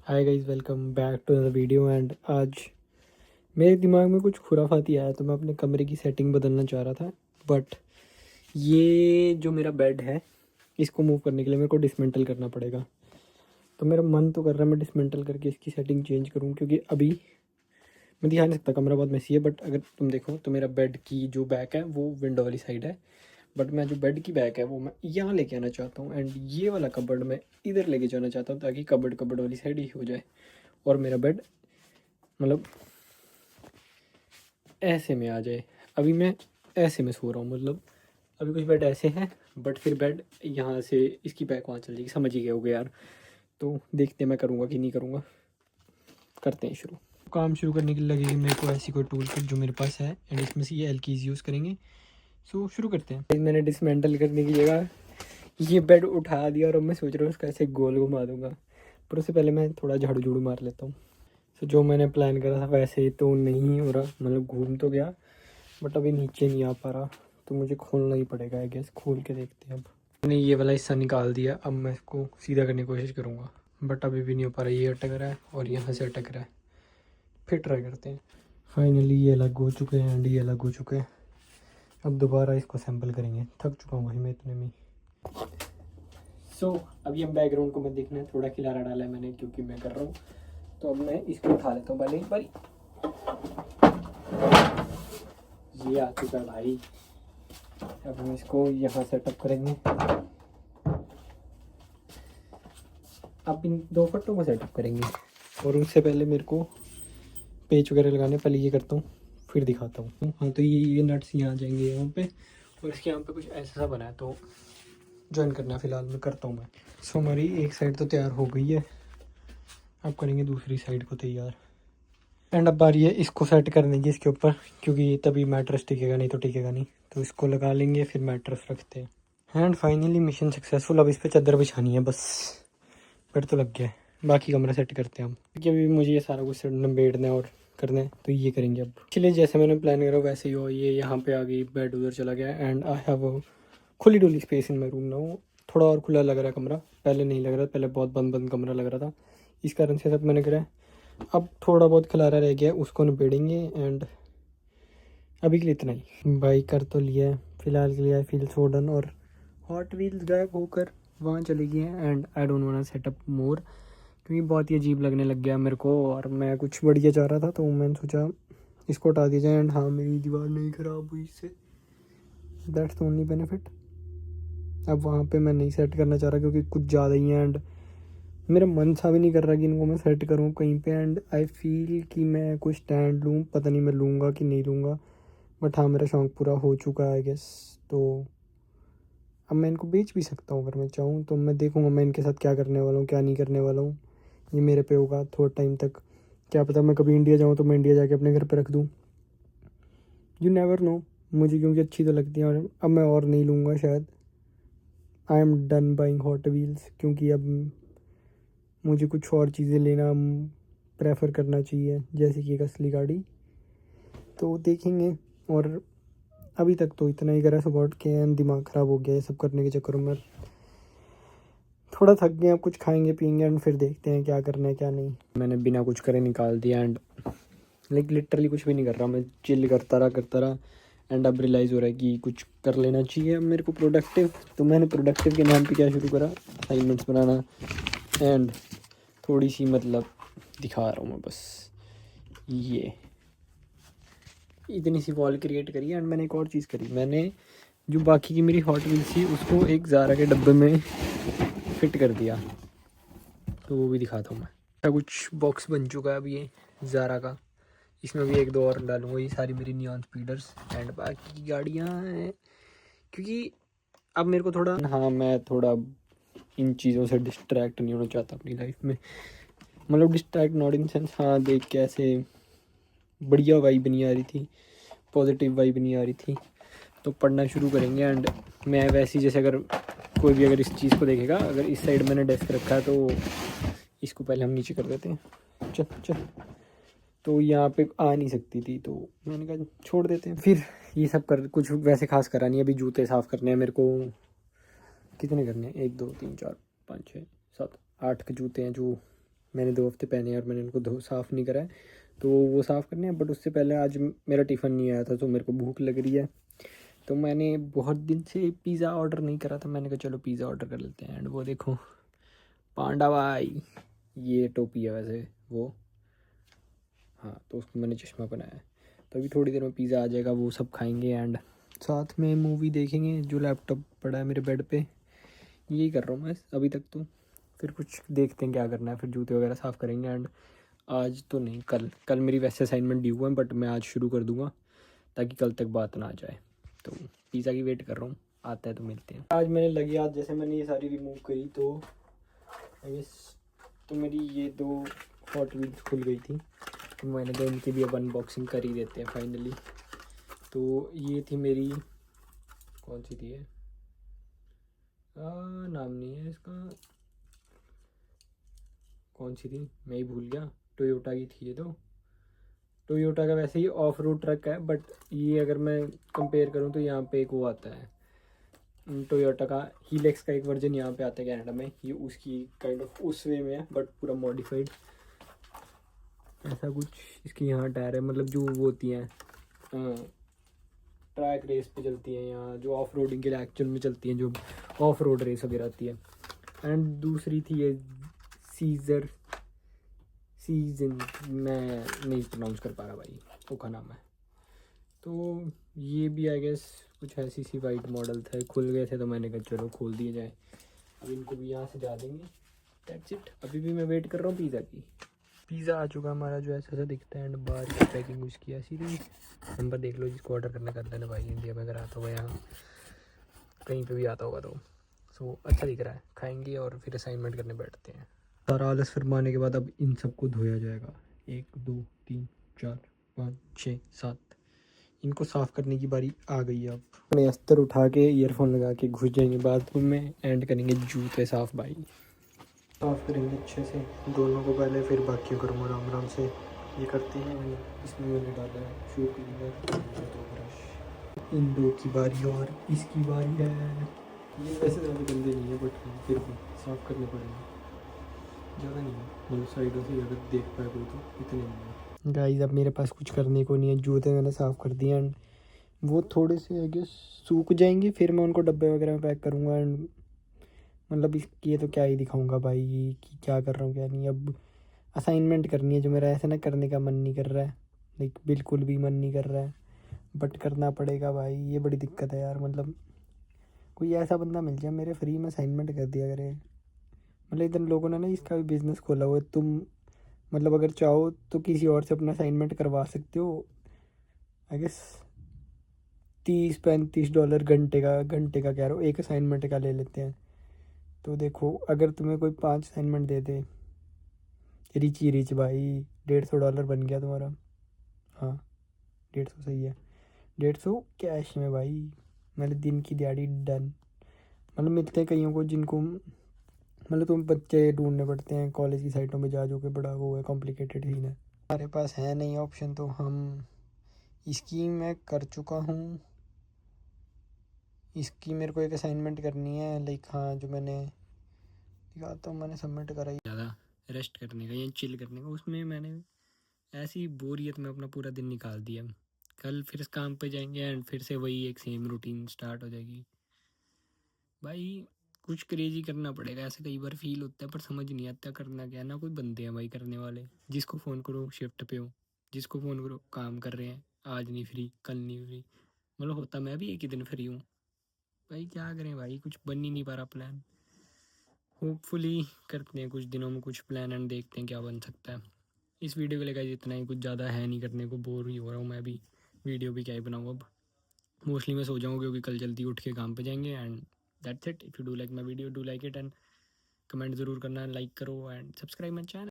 Hi guys, welcome back to the video. And आज मेरे दिमाग में कुछ खुराफाती आया तो मैं अपने कमरे की सेटिंग बदलना चाह रहा था। बट ये जो मेरा बेड है इसको मूव करने के लिए मेरे को डिसमेंटल करना पड़ेगा। तो मेरा मन तो कर रहा है मैं डिसमेंटल करके इसकी सेटिंग चेंज करूँ, क्योंकि अभी मैं दिखा नहीं सकता, कमरा बहुत मैसी है। बट अगर तुम देखो तो मेरा बेड की जो बैक है वो विंडो वाली साइड है, बट मैं जो बेड की बैक है वो मैं यहाँ लेके आना चाहता हूँ। एंड ये वाला कबर्ड मैं इधर लेके जाना चाहता हूँ ताकि कबर्ड वाली साइड ही हो जाए और मेरा बेड मतलब ऐसे में आ जाए। अभी मैं ऐसे में सो रहा हूँ, मतलब अभी कुछ बेड ऐसे हैं बट फिर बेड यहाँ से इसकी बैक वहाँ चल जाएगी। समझ ही गए होगे यार। तो देखते हैं मैं करूँगा कि नहीं करूँगा। करते हैं शुरू। काम शुरू करने के लिए लगेगी मेरे को ऐसी कोई टूल किट जो मेरे पास है, एंड इसमें से ये एल-कीज़ यूज़ करेंगे। सो शुरू करते हैं। मैंने डिसमेंटल करने की जगह ये बेड उठा दिया और अब मैं सोच रहा हूँ उसका ऐसे गोल घुमा दूँगा, पर उससे पहले मैं थोड़ा झाड़ू झूड़ू मार लेता हूँ। तो जो मैंने प्लान करा था वैसे ही तो नहीं हो रहा, मतलब घूम तो गया बट अभी नीचे नहीं आ पा रहा, तो मुझे खोलना ही पड़ेगा। आई गेस खोल के देखते हैं। अब मैंने ये वाला हिस्सा निकाल दिया, अब मैं इसको सीधा करने की कोशिश करूँगा बट अभी भी नहीं हो पा रहा। ये अटक रहा है और यहाँ से अटक रहा है। फिर ट्राई करते हैं। फाइनली ये अलग हो चुके हैं एंड ये अलग हो चुके हैं। अब दोबारा इसको सैम्पल करेंगे। थक चुका हूँ भाई मैं इतने में। अभी हम बैकग्राउंड को मत देखना है, थोड़ा खिलारा डाला है मैंने क्योंकि मैं कर रहा हूँ। तो अब मैं इसको उठा लेता हूँ पहले एक बारी। ये आ चुका है भाई। अब हम इसको यहाँ सेटअप करेंगे। अब इन दो फट्टों को सेटअप करेंगे और उससे पहले मेरे को पेच वगैरह लगाने। पहले ये करता हूँ फिर दिखाता हूँ। हाँ, तो ये नट्स यहाँ आ जाएंगे यहाँ पे, और इसके यहाँ पे कुछ ऐसा सा बना है तो ज्वाइन करना फ़िलहाल मैं करता हूँ मैं। सो हमारी एक साइड तो तैयार हो गई है, अब करेंगे दूसरी साइड को तैयार। एंड अब बारी है इसको सेट करने की इसके ऊपर, क्योंकि तभी मैट्रेस टिकेगा, नहीं तो टिकेगा नहीं। तो इसको लगा लेंगे फिर मैट्रेस रखते हैं। And finally mission successful. अब इस पर चादर बिछानी है बस। बेड तो लग गया है, बाकी कमरा सेट करते हैं हम, क्योंकि अभी मुझे ये सारा कुछ निबेड़ना है और करना है, तो ये करेंगे अब। चलिए जैसे मैंने प्लान करा वैसे ही हो। ये यहाँ पे आ गई, बेड उधर चला गया एंड आई हैव खुली duly space in my room now. थोड़ा और खुला लग रहा है कमरा, पहले नहीं लग रहा, पहले बहुत बंद बंद कमरा लग रहा था। इस कारण से सब मैंने करा है। अब थोड़ा बहुत खिलारा रह गया, उसको निबेड़ेंगे। एंड अभी के लिए इतना ही। बाइक कर तो लिया है फिलहाल के लिए। I feel so done. और हॉट व्हील्स गायब होकर वहाँ चली गई हैं and I don't want setup more, क्योंकि बहुत ही अजीब लगने लग गया मेरे को और मैं कुछ बढ़िया चाह रहा था, तो मैंने सोचा इसको हटा दिया जाए। एंड हाँ, मेरी दीवार नहीं ख़राब हुई इससे, दैट्स द ओनली बेनिफिट। अब वहाँ पे मैं नहीं सेट करना चाह रहा क्योंकि कुछ ज़्यादा ही है एंड मेरा मन सा भी नहीं कर रहा कि इनको मैं सेट करूँ कहीं पे। एंड आई फील कि मैं कुछ स्टैंड लूँ, पता नहीं मैं लूँगा कि नहीं लूँगा। बट हाँ, मेरा शौक़ पूरा हो चुका है आई गेस। तो अब मैं इनको बेच भी सकता हूँ अगर मैं चाहूँ। तो मैं देखूँगा मैं इनके साथ क्या करने वाला हूँ, क्या नहीं करने वाला हूँ। ये मेरे पे होगा थोड़ा टाइम तक। क्या पता मैं कभी इंडिया जाऊँ तो मैं इंडिया जाके अपने घर पे रख दूँ। You never know. मुझे क्योंकि अच्छी तो लगती है और अब मैं और नहीं लूँगा शायद। I am done buying hot wheels, क्योंकि अब मुझे कुछ और चीज़ें लेना प्रेफर करना चाहिए, जैसे कि एक असली गाड़ी। तो देखेंगे। और अभी तक तो इतना ही करा सुबह उठ के एंड दिमाग ख़राब हो गया ये सब करने के चक्करों में। थोड़ा थक गए, अब कुछ खाएंगे पियेंगे एंड फिर देखते हैं क्या करना है क्या नहीं। मैंने बिना कुछ करे निकाल दिया एंड लाइक लिटरली कुछ भी नहीं कर रहा, मैं चिल करता रहा। एंड अब रियलाइज़ हो रहा है कि कुछ कर लेना चाहिए अब मेरे को प्रोडक्टिव। तो मैंने प्रोडक्टिव के नाम पे क्या शुरू करा, असाइनमेंट्स बनाना। एंड थोड़ी सी मतलब दिखा रहा हूँ मैं बस, ये इतनी सी वॉल क्रिएट करी। एंड मैंने एक और चीज़ करी, मैंने जो बाकी की मेरी हॉट व्हील्स थी उसको एक ज़ारा के डब्बे में फिट कर दिया, तो वो भी दिखाता हूँ मैं। ऐसा कुछ बॉक्स बन चुका है अब ये ज़ारा का। इसमें भी एक दो और डालूंगा। ये सारी मेरी नियॉन स्पीडर्स एंड बाकी की गाड़ियाँ हैं, क्योंकि अब मेरे को थोड़ा, हाँ, मैं थोड़ा इन चीज़ों से डिस्ट्रैक्ट नहीं होना चाहता अपनी लाइफ में। मतलब डिस्ट्रैक्ट नॉट इन सेंस, हाँ, देख के ऐसे बढ़िया वाइब नहीं आ रही थी, पॉजिटिव वाइब नहीं आ रही थी। तो पढ़ना शुरू करेंगे। एंड मैं वैसे ही जैसे अगर कोई भी अगर इस चीज़ को देखेगा, अगर इस साइड मैंने डेस्क रखा है तो इसको पहले हम नीचे कर देते हैं। चल चल। तो यहाँ पे आ नहीं सकती थी तो मैंने कहा छोड़ देते हैं। फिर ये सब कर कुछ वैसे खास करा नहीं। अभी जूते साफ़ करने हैं मेरे को। कितने करने हैं, 1 2 3 4 5 6 7 8 के जूते हैं जो मैंने 2 हफ्ते पहने हैं और मैंने उनको साफ़ नहीं करा है, तो वो साफ़ करने हैं। बट उससे पहले आज मेरा टिफ़िन नहीं आया था, तो मेरे को भूख लग रही है, तो मैंने बहुत दिन से पिज़्ज़ा ऑर्डर नहीं करा था। मैंने कहा चलो पिज़्ज़ा ऑर्डर कर लेते हैं। एंड वो देखो पांडा भाई, ये टोपी है वैसे वो, हाँ, तो उसको मैंने चश्मा बनाया है। तो अभी थोड़ी देर में पिज़्ज़ा आ जाएगा, वो सब खाएंगे एंड साथ में मूवी देखेंगे। जो लैपटॉप पड़ा है मेरे बेड पे, यही कर रहा हूँ मैं अभी तक तो। फिर कुछ देखते हैं क्या करना है, फिर जूते वगैरह साफ़ करेंगे। एंड आज तो नहीं, कल मेरी वैसे असाइनमेंट ड्यू है, बट मैं आज शुरू कर दूँगा ताकि कल तक बात ना आ जाए। तो पिज़्ज़ा की वेट कर रहा हूँ, आता है तो मिलते हैं। आज मैंने लगी आज जैसे मैंने ये सारी रिमूव करी, तो आई गेस तो मेरी ये 2 हॉट व्हील्स खुल गई थी, तो मैंने कहा इनकी भी अब अनबॉक्सिंग कर ही देते हैं फाइनली। तो ये थी मेरी, कौन सी थी ये, नाम नहीं है इसका, कौन सी थी मैं ही भूल गया। टोयोटा की थी ये, तो टोयोटा का वैसे ही ऑफ रोड ट्रक है, बट ये अगर मैं कंपेयर करूँ तो यहाँ पे एक वो आता है टोयोटा का हीलेक्स का एक वर्जन यहाँ पे आता है कनाडा में। ये उसकी काइंड ऑफ उस वे में है, बट पूरा मॉडिफाइड ऐसा कुछ। इसकी यहाँ टायर है, मतलब जो वो होती हैं ट्रैक रेस पे चलती हैं, यहाँ जो ऑफ रोडिंग के लिए एक्चुअल में चलती हैं, जो ऑफ रोड रेस वगैरह आती है। एंड दूसरी थी ये सीजन, मैं नहीं प्रोनाउंस कर पा रहा भाई, वो का नाम है। तो ये भी आई गेस कुछ ऐसी सी वाइट मॉडल थे, खुल गए थे तो मैंने कहा चलो खोल दिए जाए। अब इनको भी यहाँ से जा देंगे, दैट्स इट। अभी भी मैं वेट कर रहा हूँ पिज़्ज़ा की। पिज़्ज़ा आ चुका हमारा, जो ऐसा सा दिखता है। एंड बाहर की पैकिंग उसकी ऐसी थी। नंबर देख लो, जिसको ऑर्डर करना कर देना भाई, इंडिया में अगर आता होगा, यहाँ कहीं पे भी आता होगा तो। सो अच्छा दिख रहा है, खाएंगे और फिर असाइनमेंट करने बैठते हैं। सारा आलस फरमाने के बाद अब इन सबको धोया जाएगा। 1 2 3 4 5 6 7, इनको साफ़ करने की बारी आ गई है। अब अपने अस्तर उठा के ईयरफोन लगा के घुस जाएंगे बाथरूम में एंड करेंगे जूते साफ़ भाई। साफ़ करेंगे अच्छे से दोनों को पहले, फिर बाकियों करूँगा आराम आराम से। ये करते हैं। इसमें मैंने डाला है शू क्लीनर, 2 ब्रश। इन 2 की बारी और इसकी बारी है। ये वैसे ज़्यादा गंदे नहीं है, बट फिर भी साफ़ करने पड़ेंगे। ज़्यादा नहीं है, मतलब साइडों से अगर देख पाए कोई तो इतने नहीं है। गाइस अब मेरे पास कुछ करने को नहीं है। जूते मैंने साफ़ कर दिए एंड वो थोड़े से आगे सूख जाएंगे, फिर मैं उनको डब्बे वगैरह में पैक करूँगा। एंड मतलब इसकी ये तो क्या ही दिखाऊंगा भाई कि क्या कर रहा हूँ क्या नहीं। अब असाइनमेंट करनी है, जो मेरा ऐसे ना करने का मन नहीं कर रहा है, लाइक बिल्कुल भी मन नहीं कर रहा है, बट करना पड़ेगा भाई। ये बड़ी दिक्कत है यार, मतलब कोई ऐसा बंदा मिल जाए मेरे फ्री में असाइनमेंट कर दिया करे। मतलब इतने लोगों ने ना इसका भी बिज़नेस खोला हुआ है। तुम मतलब अगर चाहो तो किसी और से अपना असाइनमेंट करवा सकते हो। आई गेस $30-35 घंटे का कह रहा हूँ, एक असाइनमेंट का ले लेते हैं। तो देखो अगर तुम्हें कोई 5 असाइनमेंट दे दे, रिच ही रिच भाई, $150 बन गया तुम्हारा। हाँ 150 सही है, 150 कैश में भाई, मतलब दिन की दिहाड़ी डन। मतलब मिलते हैं कईयों को जिनको मतलब तुम बच्चे ढूंढने पड़ते हैं कॉलेज की साइटों में जा, जो कि बड़ा वो है, कॉम्प्लिकेटेड सीन है। हमारे पास है नहीं ऑप्शन, तो हम इसकी मैं कर चुका हूँ। इसकी मेरे को एक असाइनमेंट करनी है, लाइक हाँ जो मैंने दिखाता हूँ, मैंने सबमिट करा ही ज़्यादा रेस्ट करने का या चिल करने का। उसमें मैंने ऐसी बोरियत में अपना पूरा दिन निकाल दिया। कल फिर काम पे जाएंगे एंड फिर से वही एक सेम रूटीन स्टार्ट हो जाएगी भाई। कुछ क्रेजी करना पड़ेगा, ऐसे कई बार फील होता है, पर समझ नहीं आता करना क्या। ना कोई बंदे हैं भाई करने वाले, जिसको फ़ोन करो शिफ्ट पे हो, जिसको फ़ोन करो काम कर रहे हैं, आज नहीं फ्री कल नहीं फ्री। मतलब होता मैं भी एक ही दिन फ्री हूँ भाई, क्या करें भाई, कुछ बन ही नहीं पा रहा प्लान। होपफुली करते हैं कुछ दिनों में कुछ प्लान एंड देखते हैं क्या बन सकता है। इस वीडियो के लिए गाइस इतना ही, कुछ ज़्यादा है नहीं करने को, बोर ही हो रहा हूँ मैं भी। वीडियो भी क्या ही बनाऊँ अब, मोस्टली मैं सो जाऊँ क्योंकि कल जल्दी उठ के काम पे जाएंगे। And that's it. If you do like my video, do like it and comment ज़रूर करना, लाइक करो एंड सब्सक्राइब माई चैनल।